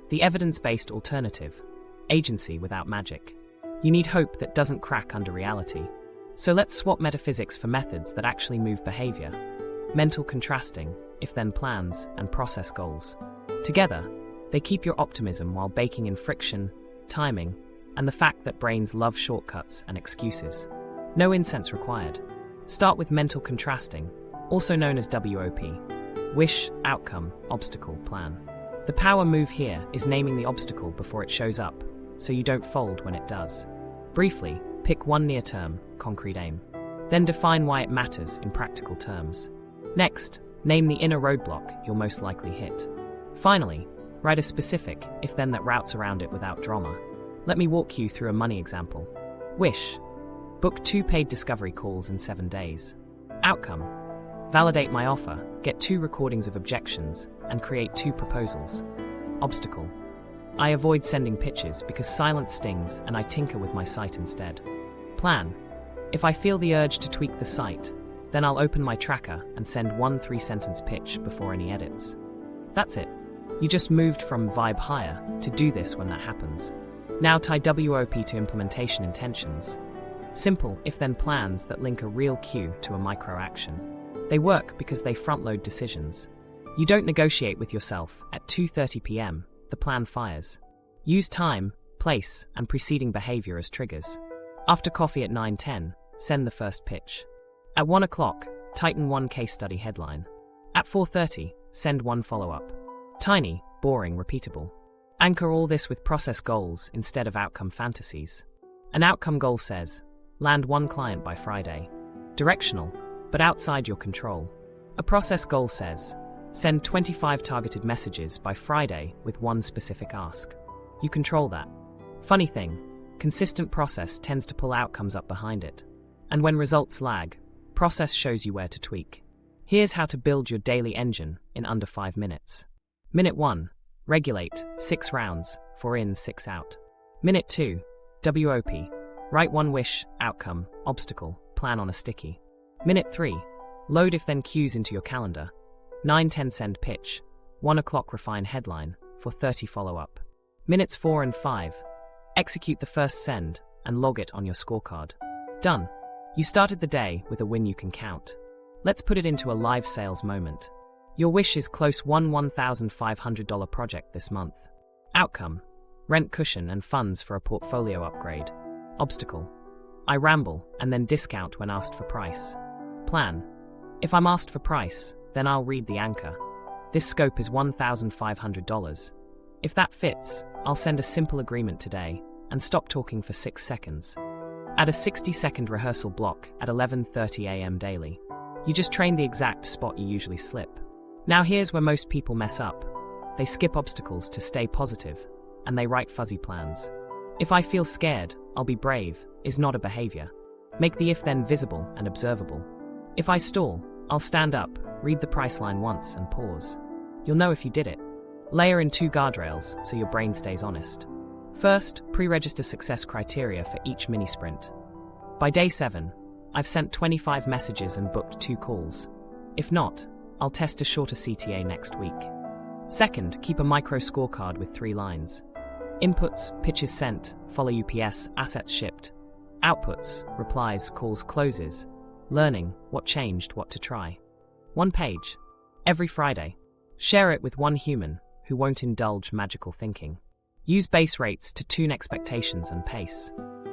The evidence-based alternative, agency without magic. You need hope that doesn't crack under reality. So let's swap metaphysics for methods that actually move behavior. Mental contrasting, if-then plans, and process goals. Together, they keep your optimism while baking in friction, timing, and the fact that brains love shortcuts and excuses. No incense required. Start with mental contrasting, also known as WOP. Wish, outcome, obstacle, plan. The power move here is naming the obstacle before it shows up, so you don't fold when it does. Briefly, pick one near-term, concrete aim. Then define why it matters in practical terms. Next, name the inner roadblock you'll most likely hit. Finally, write a specific if-then that routes around it without drama. Let me walk you through a money example. Wish. Book 2 paid discovery calls in 7 days. Outcome. Validate my offer, get 2 recordings of objections, and create 2 proposals. Obstacle. I avoid sending pitches because silence stings and I tinker with my site instead. Plan. If I feel the urge to tweak the site, then I'll open my tracker and send 1 3-sentence pitch before any edits. That's it. You just moved from vibe higher to do this when that happens. Now tie WOP to implementation intentions. Simple if-then plans that link a real cue to a micro-action. They work because they front-load decisions. You don't negotiate with yourself at 2:30 p.m., the plan fires. Use time, place, and preceding behavior as triggers. After coffee at 9:10, send the first pitch. At 1 o'clock, tighten 1 case study headline. At 4:30, send 1 follow-up. Tiny, boring, repeatable. Anchor all this with process goals instead of outcome fantasies. An outcome goal says, land 1 client by Friday. Directional, but outside your control. A process goal says, send 25 targeted messages by Friday with 1 specific ask. You control that. Funny thing, consistent process tends to pull outcomes up behind it. And when results lag, process shows you where to tweak. Here's how to build your daily engine in under 5 minutes. Minute 1, regulate, 6 rounds, 4 in, 6 out. Minute 2, WOP, write 1 wish, outcome, obstacle, plan on a sticky. Minute 3, load if-then cues into your calendar. 9:10 send pitch, 1 o'clock refine headline, 4:30 follow-up. Minutes 4 and 5, execute the first send and log it on your scorecard. Done. You started the day with a win you can count. Let's put it into a live sales moment. Your wish is close $1,500 project this month. Outcome, rent cushion and funds for a portfolio upgrade. Obstacle, I ramble and then discount when asked for price. Plan, if I'm asked for price, then I'll read the anchor. This scope is $1,500. If that fits, I'll send a simple agreement today and stop talking for 6 seconds. Add a 60-second rehearsal block at 11:30 a.m. daily. You just train the exact spot you usually slip. Now here's where most people mess up. They skip obstacles to stay positive, and they write fuzzy plans. If I feel scared, I'll be brave is not a behavior. Make the if-then visible and observable. If I stall, I'll stand up, read the price line once and pause. You'll know if you did it. Layer in 2 guardrails so your brain stays honest. First, pre-register success criteria for each mini-sprint. By day 7, I've sent 25 messages and booked 2 calls. If not, I'll test a shorter CTA next week. Second, keep a micro scorecard with 3 lines. Inputs, pitches sent, follow UPS, assets shipped. Outputs, replies, calls, closes. Learning, what changed, what to try. 1 page. Every Friday. Share it with 1 human who won't indulge magical thinking. Use base rates to tune expectations and pace.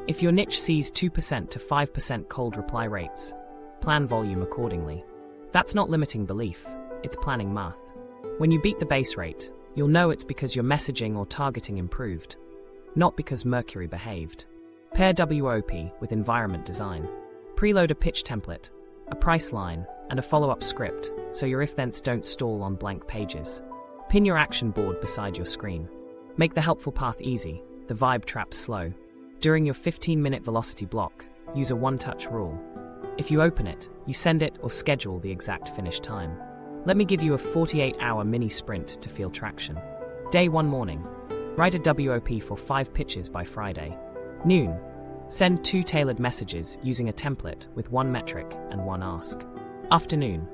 If your niche sees 2% to 5% cold reply rates, plan volume accordingly. That's not limiting belief, it's planning math. When you beat the base rate, you'll know it's because your messaging or targeting improved, not because Mercury behaved. Pair WOP with environment design. Preload a pitch template, a price line, and a follow-up script so your if-thens don't stall on blank pages. Pin your action board beside your screen. Make the helpful path easy, the vibe trap slow. During your 15-minute velocity block, use a one-touch rule. If you open it, you send it or schedule the exact finish time. Let me give you a 48-hour mini sprint to feel traction. Day 1 morning. Write a WOP for 5 pitches by Friday. Noon. Send 2 tailored messages using a template with 1 metric and 1 ask. Afternoon.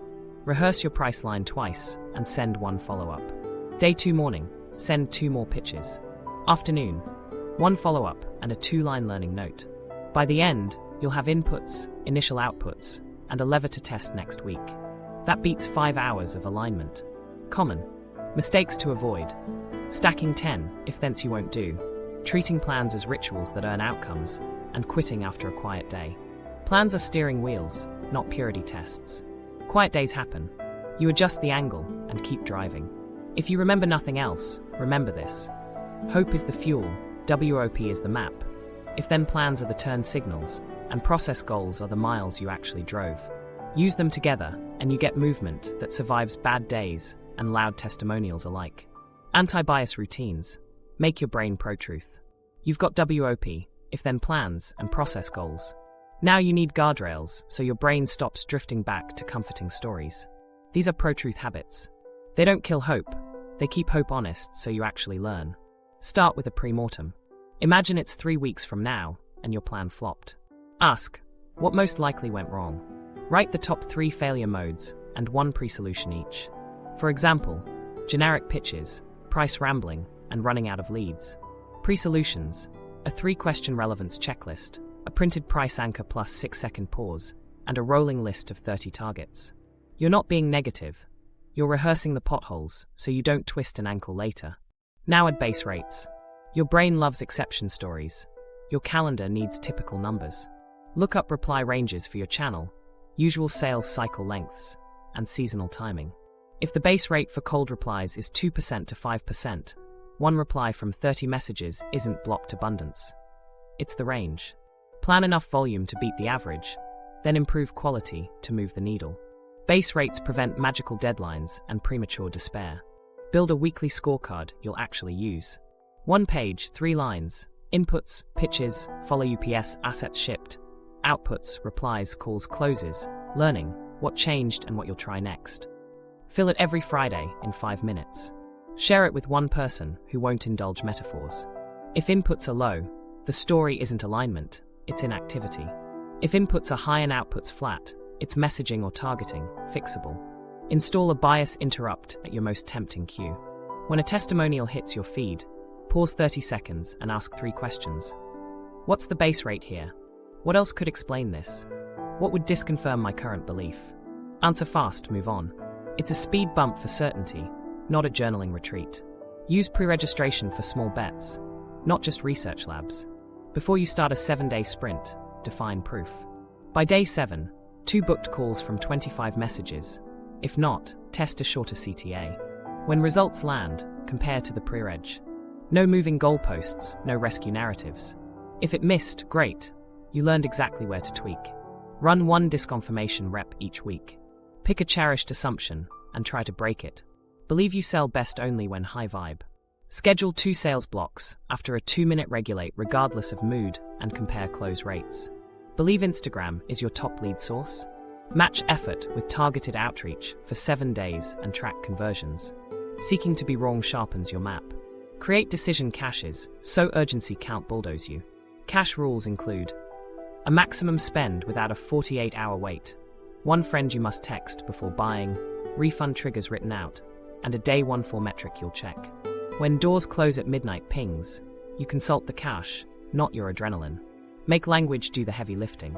Rehearse your price line twice and send 1 follow-up. Day 2 morning. Send 2 more pitches. Afternoon, 1 follow-up and a 2-line learning note. By the end, you'll have inputs, initial outputs, and a lever to test next week. That beats 5 hours of alignment. Common mistakes to avoid. Stacking 10, if thence you won't do. Treating plans as rituals that earn outcomes, and quitting after a quiet day. Plans are steering wheels, not purity tests. Quiet days happen. You adjust the angle and keep driving. If you remember nothing else, remember this. Hope is the fuel, WOP is the map. If then plans are the turn signals, and process goals are the miles you actually drove. Use them together, and you get movement that survives bad days and loud testimonials alike. Anti-bias routines. Make your brain pro-truth. You've got WOP, if then plans and process goals. Now you need guardrails so your brain stops drifting back to comforting stories. These are pro-truth habits. They don't kill hope, they keep hope honest so you actually learn. Start with a pre-mortem. Imagine it's 3 weeks from now and your plan flopped. Ask, what most likely went wrong? Write the top 3 failure modes and 1 pre-solution each. For example, generic pitches, price rambling, and running out of leads. Pre-solutions, a 3-question relevance checklist, a printed price anchor plus 6-second pause, and a rolling list of 30 targets. You're not being negative. You're rehearsing the potholes so you don't twist an ankle later. Now add base rates. Your brain loves exception stories. Your calendar needs typical numbers. Look up reply ranges for your channel, usual sales cycle lengths, and seasonal timing. If the base rate for cold replies is 2% to 5%, 1 reply from 30 messages isn't blocked abundance. It's the range. Plan enough volume to beat the average, then improve quality to move the needle. Base rates prevent magical deadlines and premature despair. Build a weekly scorecard you'll actually use. 1 page, 3 lines, inputs, pitches, follow UPS, assets shipped, outputs, replies, calls, closes, learning, what changed and what you'll try next. Fill it every Friday in 5 minutes. Share it with 1 person who won't indulge metaphors. If inputs are low, the story isn't alignment, it's inactivity. If inputs are high and outputs flat, it's messaging or targeting, fixable. Install a bias interrupt at your most tempting cue. When a testimonial hits your feed, pause 30 seconds and ask 3 questions. What's the base rate here? What else could explain this? What would disconfirm my current belief? Answer fast, move on. It's a speed bump for certainty, not a journaling retreat. Use pre-registration for small bets, not just research labs. Before you start a 7-day sprint, define proof. By day 7, 2 booked calls from 25 messages. If not, test a shorter CTA. When results land, compare to the pre-reg. No moving goalposts, no rescue narratives. If it missed, great. You learned exactly where to tweak. Run 1 disconfirmation rep each week. Pick a cherished assumption and try to break it. Believe you sell best only when high vibe. Schedule 2 sales blocks after a 2-minute regulate regardless of mood and compare close rates. Believe Instagram is your top lead source. Match effort with targeted outreach for 7 days and track conversions. Seeking to be wrong sharpens your map. Create decision caches so urgency can't bulldoze you. Cache rules include a maximum spend without a 48-hour wait, 1 friend you must text before buying, refund triggers written out, and a day 1 for metric you'll check. When doors close at midnight pings, you consult the cache, not your adrenaline. Make language do the heavy lifting.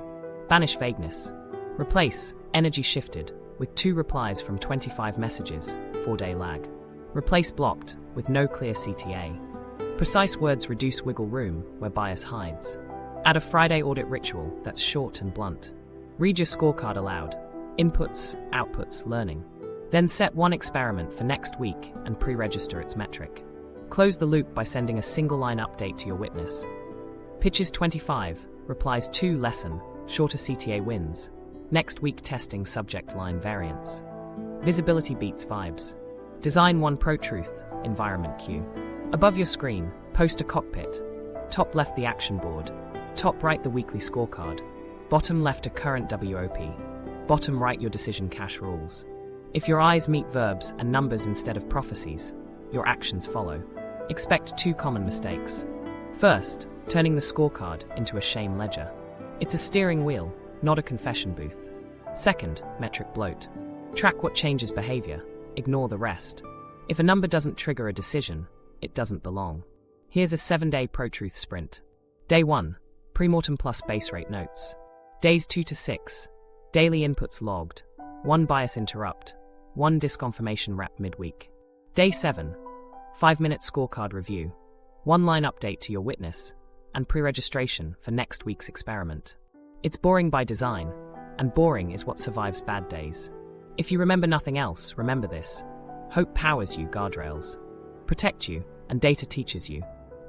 Banish vagueness. Replace energy shifted with 2 replies from 25 messages, 4-day lag. Replace blocked with no clear CTA. Precise words reduce wiggle room where bias hides. Add a Friday audit ritual that's short and blunt. Read your scorecard aloud. Inputs, outputs, learning. Then set 1 experiment for next week and pre-register its metric. Close the loop by sending a single-line update to your witness. Pitches 25, replies 2 lesson, shorter CTA wins. Next week testing subject line variants. Visibility beats vibes. Design 1 pro-truth, environment cue. Above your screen, post a cockpit. Top left the action board. Top right the weekly scorecard. Bottom left a current WOP. Bottom right your decision cache rules. If your eyes meet verbs and numbers instead of prophecies, your actions follow. Expect 2 common mistakes. First, turning the scorecard into a shame ledger. It's a steering wheel, not a confession booth. Second, metric bloat. Track what changes behavior, ignore the rest. If a number doesn't trigger a decision, it doesn't belong. Here's a 7-day pro-truth sprint. Day 1, Premortem plus base rate notes. Days 2 to 6, daily inputs logged, 1 bias interrupt, 1 disconfirmation rep midweek. Day 7, 5-minute scorecard review, 1-line update to your witness, and pre-registration for next week's experiment. It's boring by design, and boring is what survives bad days. If you remember nothing else, remember this. Hope powers you, guardrails protect you, and data teaches you.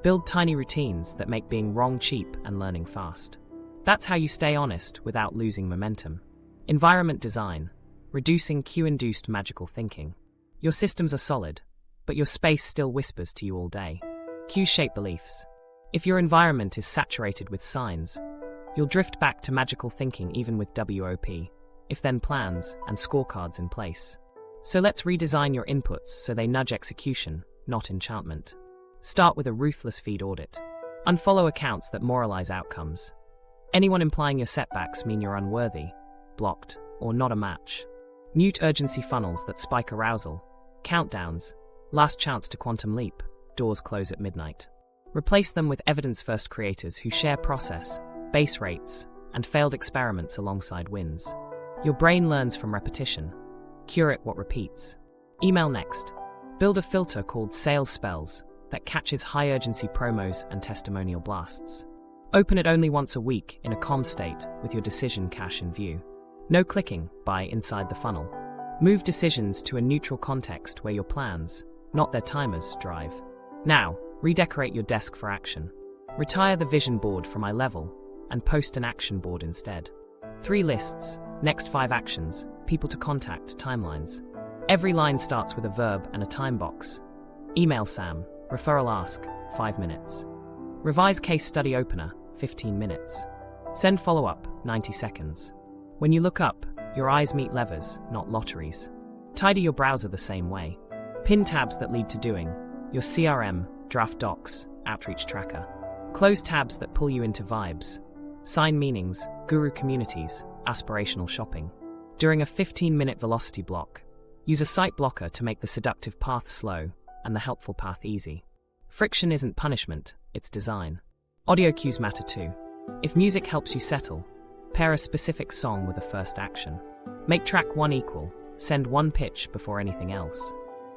Build tiny routines that make being wrong cheap and learning fast. That's how you stay honest without losing momentum. Environment design, reducing cue-induced magical thinking. Your systems are solid, but your space still whispers to you all day. Cue-shaped beliefs. If your environment is saturated with signs, you'll drift back to magical thinking even with WOP, if-then plans and scorecards in place. So let's redesign your inputs so they nudge execution, not enchantment. Start with a ruthless feed audit. Unfollow accounts that moralize outcomes. Anyone implying your setbacks mean you're unworthy, blocked, or not a match. Mute urgency funnels that spike arousal. Countdowns, last chance to quantum leap, doors close at midnight. Replace them with evidence-first creators who share process, base rates, and failed experiments alongside wins. Your brain learns from repetition. Curate what repeats. Email next. Build a filter called Sales Spells that catches high-urgency promos and testimonial blasts. Open it only once a week in a calm state with your decision cache in view. No clicking by inside the funnel. Move decisions to a neutral context where your plans, not their timers, drive. Now, redecorate your desk for action. Retire the vision board from eye level and post an action board instead. 3 lists, next 5 actions, people to contact, timelines. Every line starts with a verb and a time box. Email Sam, referral ask, 5 minutes. Revise case study opener, 15 minutes. Send follow-up, 90 seconds. When you look up, your eyes meet levers, not lotteries. Tidy your browser the same way. Pin tabs that lead to doing, your CRM, draft docs, outreach tracker. Close tabs that pull you into vibes. Sign meanings, guru communities, aspirational shopping. During a 15-minute velocity block, use a site blocker to make the seductive path slow and the helpful path easy. Friction isn't punishment, it's design. Audio cues matter too. If music helps you settle, pair a specific song with a first action. Make track 1 equal, send 1 pitch before anything else.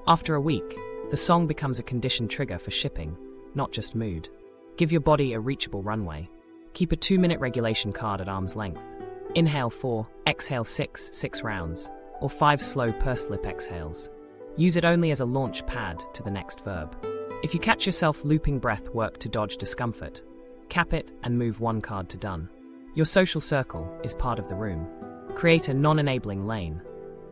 After a week, the song becomes a conditioned trigger for shipping, not just mood. Give your body a reachable runway. Keep a 2-minute regulation card at arm's length. Inhale 4, exhale 6 rounds, or 5 slow pursed lip exhales. Use it only as a launch pad to the next verb. If you catch yourself looping breath work to dodge discomfort, cap it and move 1 card to done. Your social circle is part of the room. Create a non-enabling lane.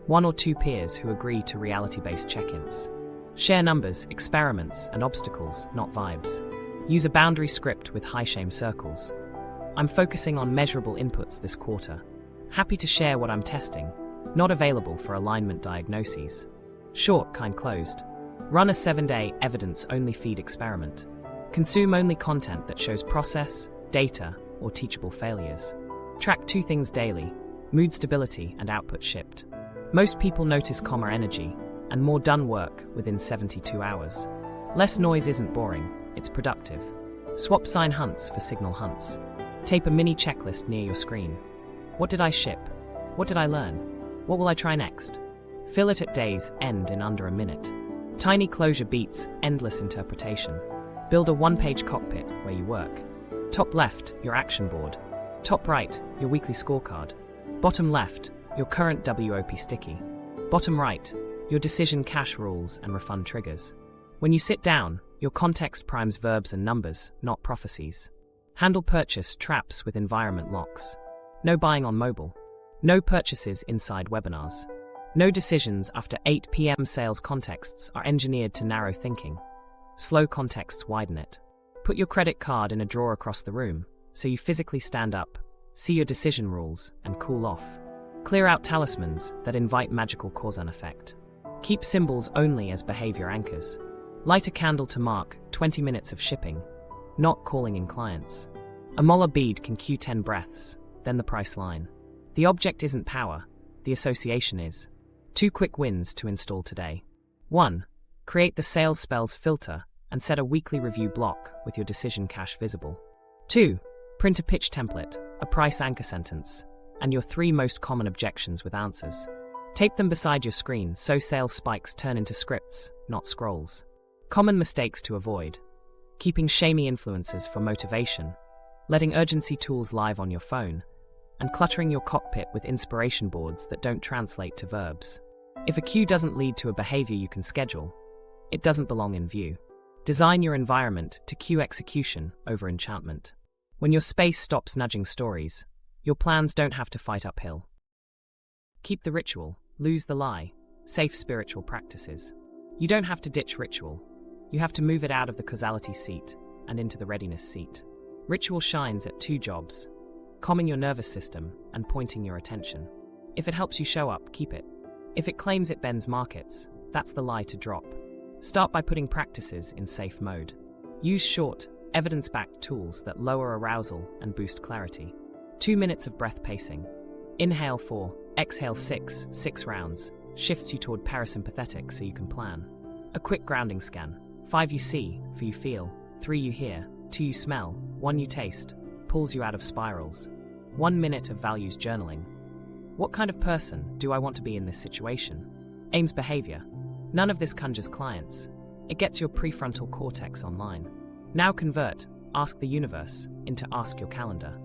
1 or 2 peers who agree to reality-based check-ins. Share numbers, experiments, and obstacles, not vibes. Use a boundary script with high-shame circles. I'm focusing on measurable inputs this quarter. Happy to share what I'm testing. Not available for alignment diagnoses. Short, kind closed. Run a 7-day evidence-only feed experiment. Consume only content that shows process, data, or teachable failures. Track 2 things daily: mood stability and output shipped. Most people notice calmer energy and more done work within 72 hours. Less noise isn't boring, it's productive. Swap sign hunts for signal hunts. Tape a mini checklist near your screen. What did I ship? What did I learn? What will I try next? Fill it at day's end in under a minute. Tiny closure beats endless interpretation. Build a 1-page cockpit where you work. Top left, your action board. Top right, your weekly scorecard. Bottom left, your current WOP sticky. Bottom right, your decision cache rules and refund triggers. When you sit down, your context primes verbs and numbers, not prophecies. Handle purchase traps with environment locks. No buying on mobile. No purchases inside webinars. No decisions after 8 p.m. Sales contexts are engineered to narrow thinking. Slow contexts widen it. Put your credit card in a drawer across the room, so you physically stand up, see your decision rules, and cool off. Clear out talismans that invite magical cause and effect. Keep symbols only as behavior anchors. Light a candle to mark 20 minutes of shipping, not calling in clients. A molar bead can cue 10 breaths, then the price line. The object isn't power, the association is. 2 quick wins to install today. 1. Create the sales spells filter and set a weekly review block with your decision cache visible. 2. Print a pitch template, a price anchor sentence, and your 3 most common objections with answers. Tape them beside your screen so sales spikes turn into scripts, not scrolls. Common mistakes to avoid: keeping shamey influencers for motivation, letting urgency tools live on your phone, and cluttering your cockpit with inspiration boards that don't translate to verbs. If a cue doesn't lead to a behavior you can schedule, it doesn't belong in view. Design your environment to cue execution over enchantment. When your space stops nudging stories, your plans don't have to fight uphill. Keep the ritual, lose the lie. Safe spiritual practices. You don't have to ditch ritual. You have to move it out of the causality seat and into the readiness seat. Ritual shines at 2 jobs: calming your nervous system and pointing your attention. If it helps you show up, keep it. If it claims it bends markets, that's the lie to drop. Start by putting practices in safe mode. Use short, evidence-backed tools that lower arousal and boost clarity. 2 minutes of breath pacing. Inhale 4, exhale 6, 6 rounds, shifts you toward parasympathetic so you can plan. A quick grounding scan. 5 you see, 4 you feel, 3 you hear, 2 you smell, 1 you taste, pulls you out of spirals. 1 minute of values journaling. What kind of person do I want to be in this situation? Aims behavior. None of this conjures clients. It gets your prefrontal cortex online. Now convert Ask the Universe into Ask Your Calendar.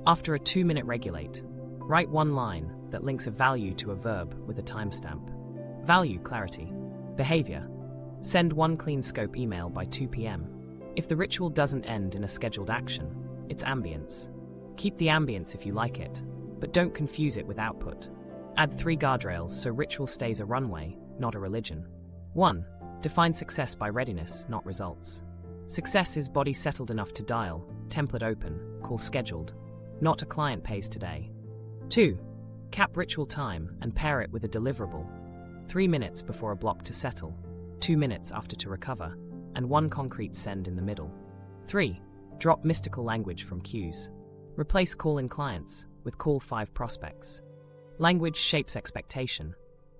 After a 2-minute regulate, write 1 line that links a value to a verb with a timestamp. Value clarity. Behavior. Send 1 clean scope email by 2 p.m. If the ritual doesn't end in a scheduled action, it's ambience. Keep the ambience if you like it, but don't confuse it with output. Add 3 guardrails so ritual stays a runway, not a religion. 1. Define success by readiness, not results. Success is body settled enough to dial, template open, call scheduled, not a client pays today. 2. Cap ritual time and pair it with a deliverable. 3 minutes before a block to settle, 2 minutes after to recover, and 1 concrete send in the middle. 3. Drop mystical language from cues. Replace call-in clients with call 5 prospects. Language shapes expectation.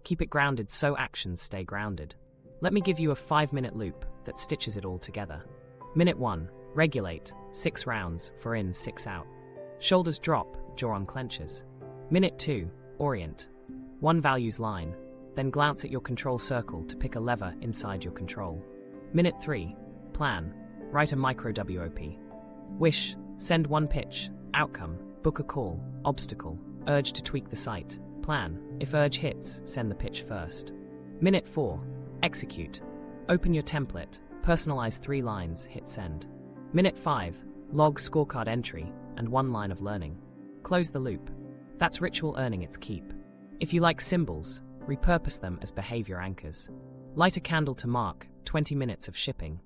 Keep it grounded so actions stay grounded. Let me give you a 5-minute loop that stitches it all together. Minute 1. Regulate, 6 rounds, 4 in, 6 out. Shoulders drop, jaw unclenches. Minute 2. Orient. 1 values line, then glance at your control circle to pick a lever inside your control. Minute 3. Plan. Write a micro WOP. Wish. Send 1 pitch. Outcome. Book a call. Obstacle. Urge to tweak the site. Plan. If urge hits, send the pitch first. Minute 4. Execute. Open your template. Personalize 3 lines. Hit send. Minute 5. Log scorecard entry and 1 line of learning. Close the loop. That's ritual earning its keep. If you like symbols, repurpose them as behavior anchors. Light a candle to mark 20 minutes of shipping,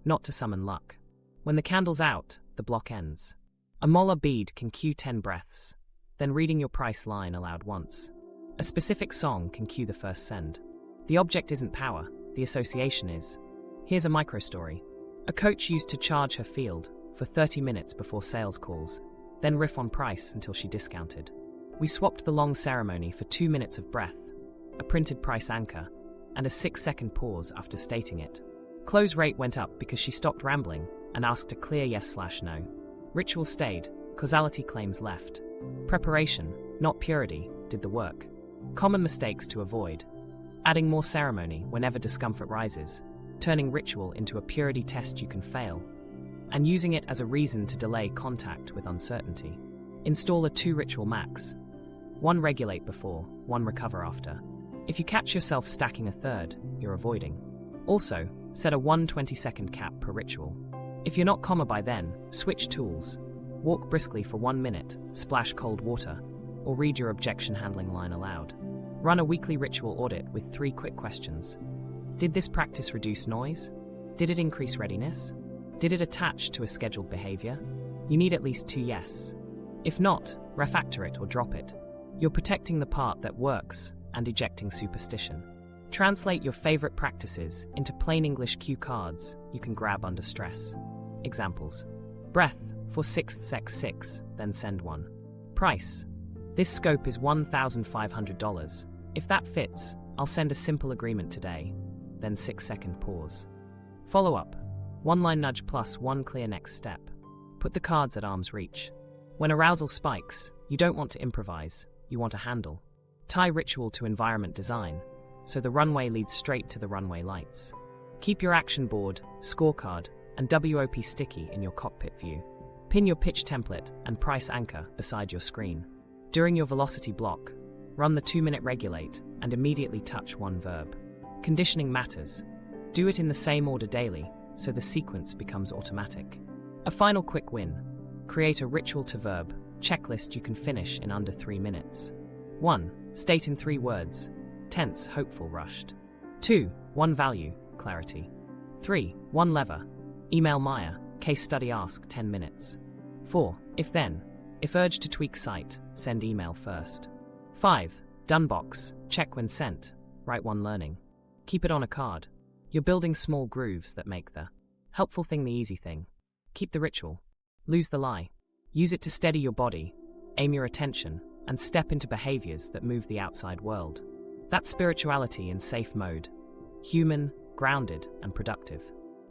not to summon luck. When the candle's out, the block ends. A molar bead can cue 10 breaths, then reading your price line aloud once. A specific song can cue the first send. The object isn't power, the association is. Here's a micro story. A coach used to charge her field for 30 minutes before sales calls, then riff on price until she discounted. We swapped the long ceremony for 2 minutes of breath, a printed price anchor, and a 6-second pause after stating it. Close rate went up because she stopped rambling and asked a clear yes/no. Ritual stayed, causality claims left. Preparation, not purity, did the work. Common mistakes to avoid. Adding more ceremony whenever discomfort rises, turning ritual into a purity test you can fail, and using it as a reason to delay contact with uncertainty. Install a 2 ritual max. 1 regulate before, 1 recover after. If you catch yourself stacking a third, you're avoiding. Also, set a 120-second cap per ritual. If you're not comma by then, switch tools. Walk briskly for 1 minute, splash cold water, or read your objection handling line aloud. Run a weekly ritual audit with 3 quick questions. Did this practice reduce noise? Did it increase readiness? Did it attach to a scheduled behavior? You need at least 2 yes. If not, refactor it or drop it. You're protecting the part that works and ejecting superstition. Translate your favorite practices into plain English cue cards you can grab under stress. Examples. Breath for 6th sex 6, then send 1. Price. This scope is $1,500. If that fits, I'll send a simple agreement today, then 6-second pause. Follow up. One-line nudge plus one clear next step. Put the cards at arm's reach. When arousal spikes, you don't want to improvise, you want a handle. Tie ritual to environment design, so the runway leads straight to the runway lights. Keep your action board, scorecard, and WOP sticky in your cockpit view. Pin your pitch template and price anchor beside your screen. During your velocity block, run the 2-minute regulate and immediately touch one verb. Conditioning matters. Do it in the same order daily, so the sequence becomes automatic. A final quick win. Create a ritual to verb checklist you can finish in under 3 minutes. 1. State in 3 words. Tense, hopeful, rushed. 2. 1 value, clarity. 3. 1 lever. Email Maya, case study ask 10 minutes. 4. If then. If urged to tweak site, send email first. 5. Done box, check when sent, write 1 learning. Keep it on a card. You're building small grooves that make the helpful thing the easy thing. Keep the ritual. Lose the lie. Use it to steady your body, aim your attention, and step into behaviors that move the outside world. That's spirituality in safe mode. Human, grounded, and productive.